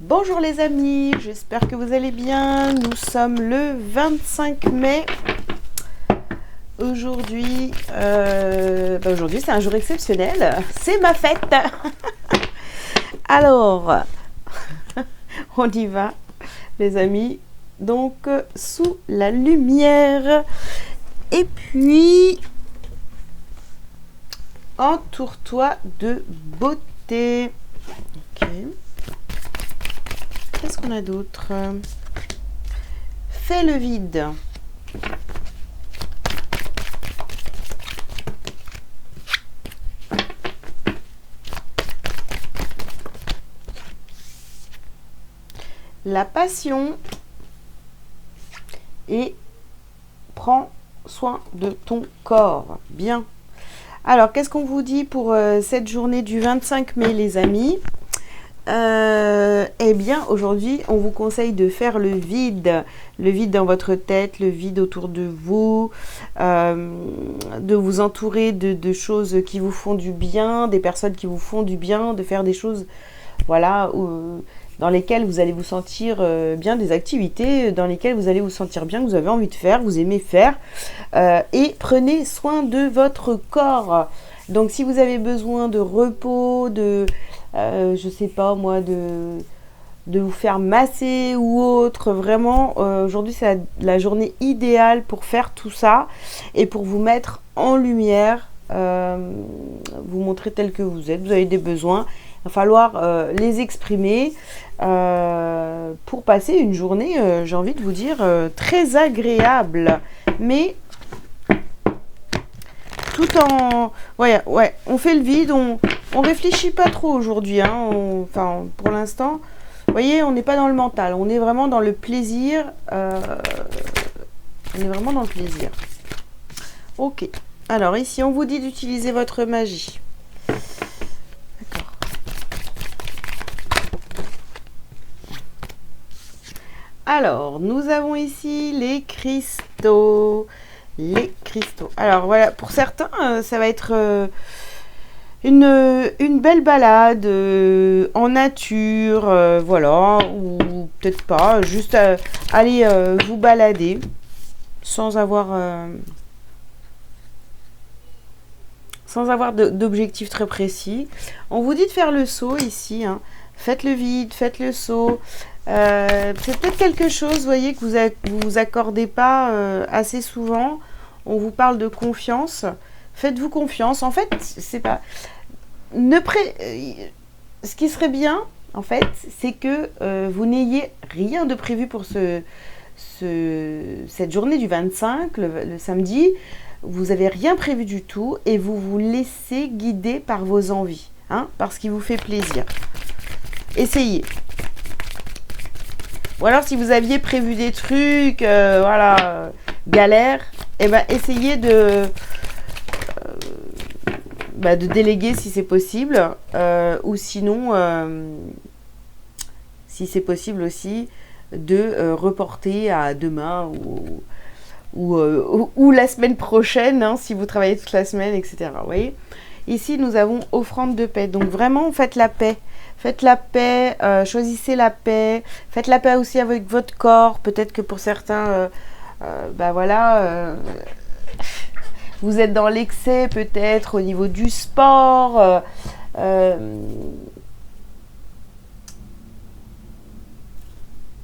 Bonjour les amis, j'espère que vous allez bien. Nous sommes le 25 mai. Aujourd'hui, aujourd'hui c'est un jour exceptionnel. C'est ma fête. Alors, on y va les amis. Donc, sous la lumière. Et puis, entoure-toi de beauté. Ok. Qu'est-ce qu'on a d'autre? Fais le vide. La passion. Et prends soin de ton corps. Bien. Alors, qu'est-ce qu'on vous dit pour cette journée du 25 mai, les amis? Eh bien, aujourd'hui, on vous conseille de faire le vide dans votre tête, le vide autour de vous, de vous entourer de choses qui vous font du bien, des personnes qui vous font du bien, de faire des choses, voilà, dans lesquelles vous allez vous sentir bien, des activités dans lesquelles vous allez vous sentir bien, que vous avez envie de faire, vous aimez faire, et prenez soin de votre corps. Donc, si vous avez besoin de repos, je sais pas moi, de vous faire masser ou autre, vraiment, aujourd'hui c'est la journée idéale pour faire tout ça et pour vous mettre en lumière, vous montrer tel que vous êtes. Vous avez des besoins, il va falloir les exprimer pour passer une journée, j'ai envie de vous dire, très agréable, mais tout en... Ouais, on fait le vide, on réfléchit pas trop aujourd'hui, hein, enfin, pour l'instant, vous voyez, on n'est pas dans le mental, on est vraiment dans le plaisir, Ok, alors ici, on vous dit d'utiliser votre magie. D'accord. Alors, nous avons ici les cristaux. Alors voilà, pour certains, ça va être une belle balade en nature, voilà, ou peut-être pas, juste aller vous balader sans avoir d'objectif très précis. On vous dit de faire le saut ici, hein. Faites le vide, faites le saut. C'est peut-être quelque chose, vous voyez, que vous vous accordez pas assez souvent. On vous parle de confiance. Faites-vous confiance. En fait, c'est pas... Ce qui serait bien, en fait, c'est que vous n'ayez rien de prévu pour cette journée du 25, le samedi. Vous n'avez rien prévu du tout et vous vous laissez guider par vos envies, hein, par ce qui vous fait plaisir. Essayez. Ou alors, si vous aviez prévu des trucs, voilà, galère, eh ben, essayez de déléguer si c'est possible, ou sinon, si c'est possible aussi, de reporter à demain ou la semaine prochaine, hein, si vous travaillez toute la semaine, etc. Vous voyez ? Ici, nous avons offrande de paix. Donc, vraiment, faites la paix. Faites la paix, choisissez la paix. Faites la paix aussi avec votre corps. Peut-être que pour certains, vous êtes dans l'excès, peut-être, au niveau du sport.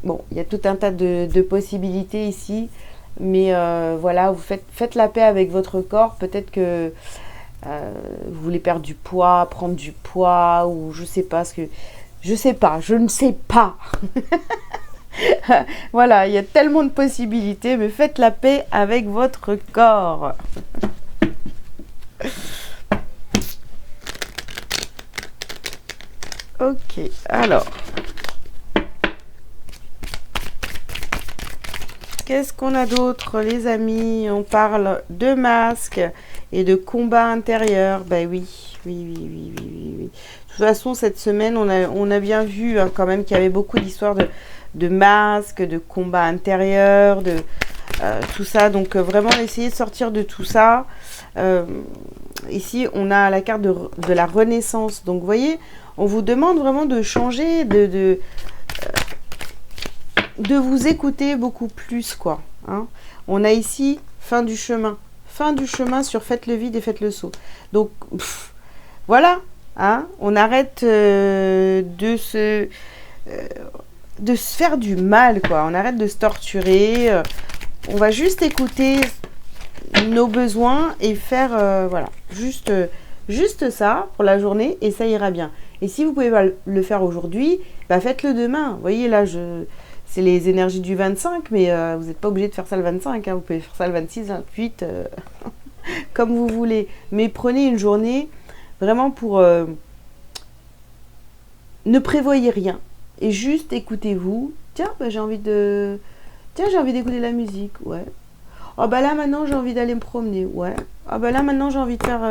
Bon, il y a tout un tas de possibilités ici. Mais voilà, vous faites la paix avec votre corps. Peut-être que vous voulez perdre du poids, prendre du poids, ou je sais pas, je ne sais pas. Voilà, il y a tellement de possibilités, mais faites la paix avec votre corps. Ok, alors. Qu'est-ce qu'on a d'autre, les amis? On parle de masques et de combat intérieur. Ben oui. De toute façon, cette semaine, on a bien vu, hein, quand même, qu'il y avait beaucoup d'histoires de masques, de combat intérieur, tout ça. Donc, vraiment, essayer de sortir de tout ça. Ici, on a la carte de la Renaissance. Donc, vous voyez, on vous demande vraiment de changer, de vous écouter beaucoup plus, quoi. Hein. On a ici fin du chemin. Fin du chemin sur faites le vide et faites le saut. Donc, voilà. Hein, on arrête de se faire du mal, quoi. On arrête de se torturer. On va juste écouter nos besoins et faire, voilà, juste ça pour la journée et ça ira bien. Et si vous pouvez pas le faire aujourd'hui, bah faites-le demain. Vous voyez, là, c'est les énergies du 25, mais vous n'êtes pas obligé de faire ça le 25. Hein, vous pouvez faire ça le 26, 28, comme vous voulez. Mais prenez une journée vraiment pour... ne prévoyez rien. Et juste écoutez-vous. Tiens, bah, j'ai envie d'écouter la musique. Ouais. Oh bah là maintenant j'ai envie d'aller me promener. Ouais. Ah bah là maintenant j'ai envie de faire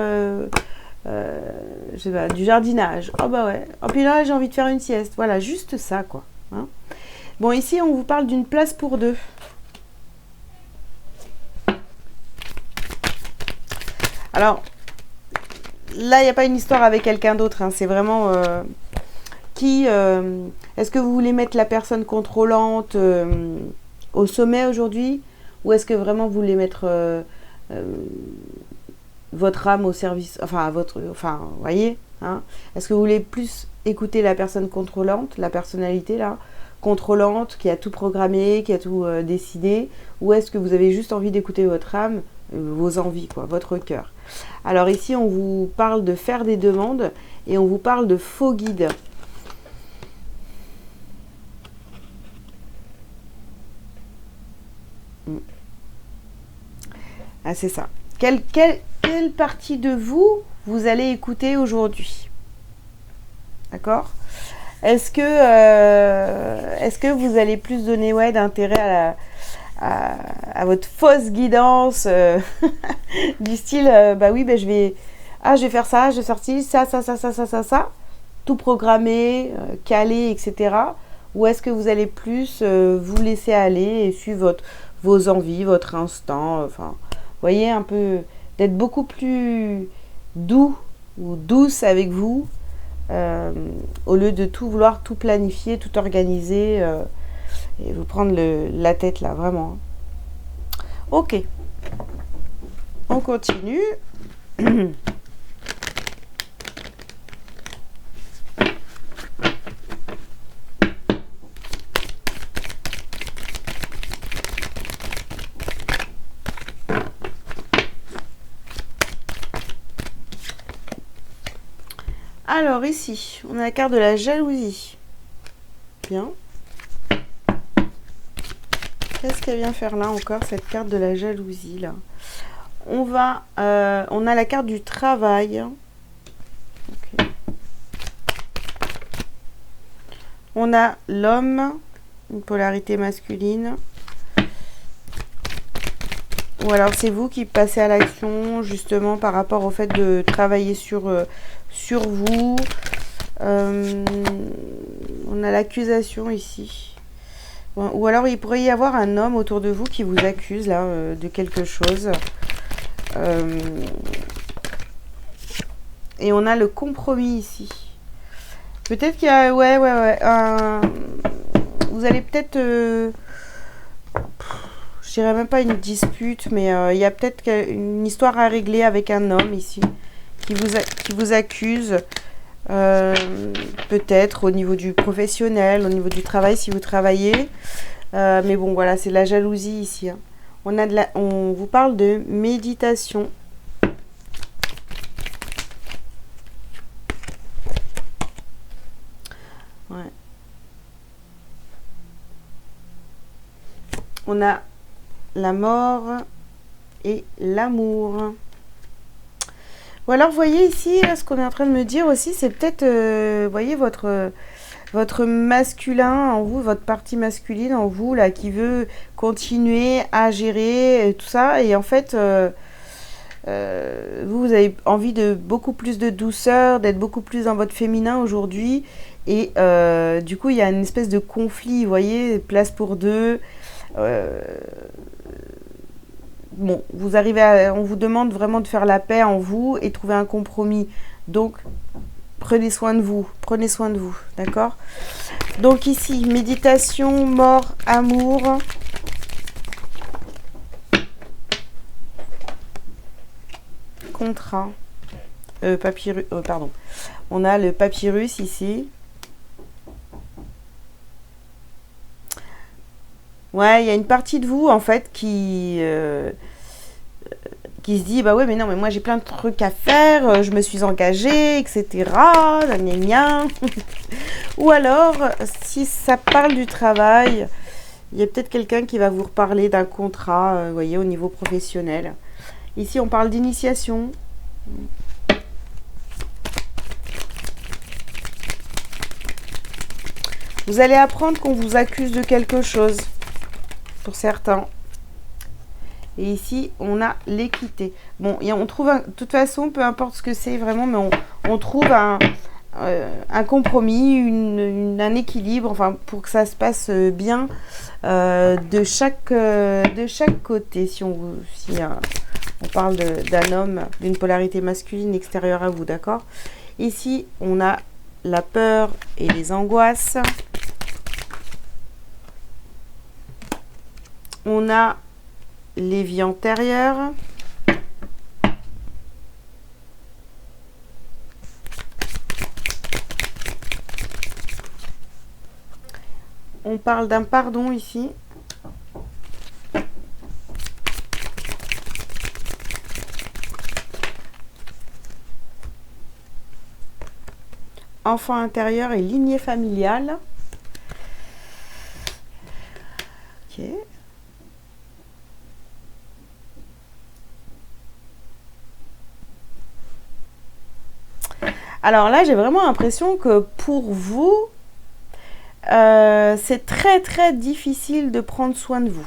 je sais pas, du jardinage. Oh bah ouais. Oh puis là j'ai envie de faire une sieste. Voilà, juste ça, quoi. Hein. Bon, ici on vous parle d'une place pour deux. Alors là il n'y a pas une histoire avec quelqu'un d'autre. Hein. C'est vraiment est-ce que vous voulez mettre la personne contrôlante au sommet aujourd'hui, ou est-ce que vraiment vous voulez mettre votre âme au service, vous voyez, hein, est-ce que vous voulez plus écouter la personne contrôlante, la personnalité là, contrôlante, qui a tout programmé, qui a tout décidé, ou est-ce que vous avez juste envie d'écouter votre âme, vos envies, quoi, votre cœur. Alors ici on vous parle de faire des demandes et on vous parle de faux guides. Ah, c'est ça. Quelle partie de vous allez écouter aujourd'hui? D'accord? Est-ce que vous allez plus donner d'intérêt à votre fausse guidance du style bah oui, bah, je vais faire ça, je vais sortir ça, tout programmer, caler, etc. Ou est-ce que vous allez plus vous laisser aller et suivre vos envies, votre instinct, enfin, vous voyez, un peu, d'être beaucoup plus doux ou douce avec vous, au lieu de tout vouloir tout planifier, tout organiser et vous prendre la tête là, vraiment. Ok, on continue. Alors ici, on a la carte de la jalousie. Bien. Qu'est-ce qu'elle vient faire là encore, cette carte de la jalousie là? On a la carte du travail. Okay. On a l'homme, une polarité masculine. Ou alors c'est vous qui passez à l'action justement par rapport au fait de travailler sur vous. On a l'accusation ici. Ou alors il pourrait y avoir un homme autour de vous qui vous accuse là de quelque chose. Et on a le compromis ici. Peut-être qu'il y a... vous allez peut-être... je dirais même pas une dispute, mais il y a peut-être une histoire à régler avec un homme ici qui vous accuse, peut-être au niveau du professionnel, au niveau du travail si vous travaillez. Mais bon, voilà, c'est de la jalousie ici. Hein. On vous parle de méditation. Ouais. On a la mort et l'amour. Ou alors, vous voyez ici, là, ce qu'on est en train de me dire aussi, c'est peut-être, vous voyez, votre masculin en vous, votre partie masculine en vous, là, qui veut continuer à gérer tout ça. Et en fait, vous avez envie de beaucoup plus de douceur, d'être beaucoup plus dans votre féminin aujourd'hui. Et du coup, il y a une espèce de conflit, vous voyez, place pour deux. Bon, on vous demande vraiment de faire la paix en vous et trouver un compromis. Donc, prenez soin de vous, d'accord? Donc ici, méditation, mort, amour. Contrat. Papyrus, pardon. On a le papyrus ici. Ouais, il y a une partie de vous, en fait, qui se dit, bah ouais, mais non, mais moi j'ai plein de trucs à faire, je me suis engagée, etc. Gna gna gna. Ou alors, si ça parle du travail, il y a peut-être quelqu'un qui va vous reparler d'un contrat, vous voyez, au niveau professionnel. Ici, on parle d'initiation. Vous allez apprendre qu'on vous accuse de quelque chose, pour certains. Et ici, on a l'équité. Bon, on trouve, de toute façon, peu importe ce que c'est vraiment, mais on trouve un compromis, un équilibre, enfin, pour que ça se passe bien de chaque côté. Si on parle d'un homme, d'une polarité masculine extérieure à vous, d'accord? Ici, on a la peur et les angoisses. On a les vies antérieures. On parle d'un pardon ici. Enfant intérieur et lignée familiale. Ok. Alors là, j'ai vraiment l'impression que pour vous, c'est très très difficile de prendre soin de vous,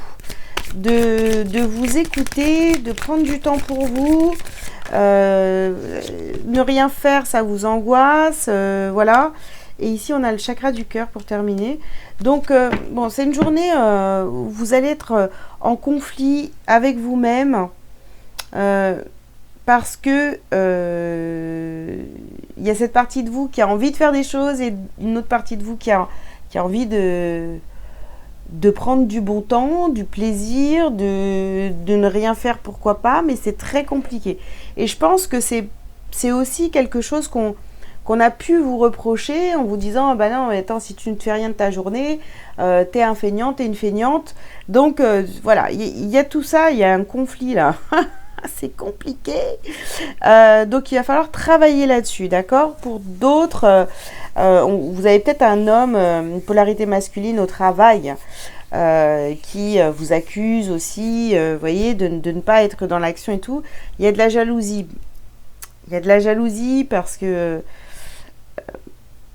de vous écouter, de prendre du temps pour vous. Ne rien faire, ça vous angoisse, voilà. Et ici, on a le chakra du cœur pour terminer. Donc, bon, c'est une journée où vous allez être en conflit avec vous-même. Parce que y a cette partie de vous qui a envie de faire des choses et une autre partie de vous qui a envie de prendre du bon temps, du plaisir, de ne rien faire, pourquoi pas, mais c'est très compliqué. Et je pense que c'est aussi quelque chose qu'on a pu vous reprocher en vous disant ah bah non, attends, si tu ne fais rien de ta journée, t'es un feignant, t'es une feignante. Donc voilà, il y a tout ça, il y a un conflit là. C'est compliqué. Donc il va falloir travailler là-dessus, d'accord? Pour d'autres, vous avez peut-être un homme, une polarité masculine au travail qui vous accuse aussi, voyez, de ne pas être dans l'action et tout. Il y a de la jalousie. Il y a de la jalousie parce que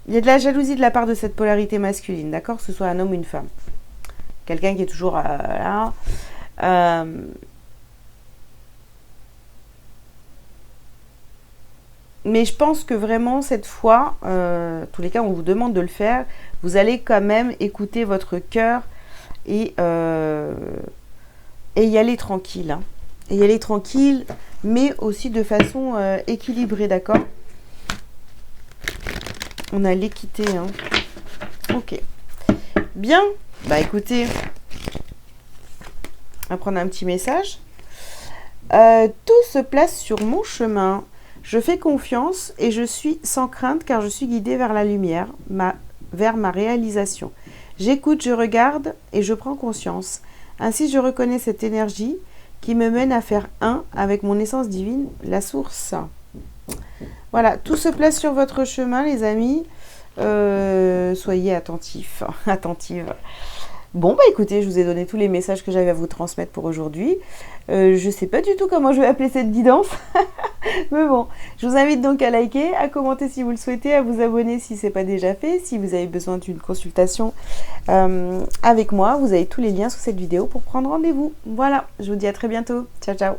il y a de la jalousie de la part de cette polarité masculine, d'accord? Que ce soit un homme ou une femme. Quelqu'un qui est toujours là. Mais je pense que vraiment, cette fois, tous les cas, on vous demande de le faire. Vous allez quand même écouter votre cœur et y aller tranquille. Hein. Et y aller tranquille, mais aussi de façon équilibrée, d'accord? On a l'équité. Hein. Ok. Bien. Bah écoutez, on va prendre un petit message. Tout se place sur mon chemin. Je fais confiance et je suis sans crainte car je suis guidée vers la lumière, vers ma réalisation. J'écoute, je regarde et je prends conscience. Ainsi, je reconnais cette énergie qui me mène à faire un avec mon essence divine, la source. Voilà, tout se place sur votre chemin, les amis. Soyez attentifs, attentives. Bon, bah écoutez, je vous ai donné tous les messages que j'avais à vous transmettre pour aujourd'hui. Je ne sais pas du tout comment je vais appeler cette guidance. Mais bon, je vous invite donc à liker, à commenter si vous le souhaitez, à vous abonner si ce n'est pas déjà fait. Si vous avez besoin d'une consultation avec moi, vous avez tous les liens sous cette vidéo pour prendre rendez-vous. Voilà, je vous dis à très bientôt. Ciao, ciao.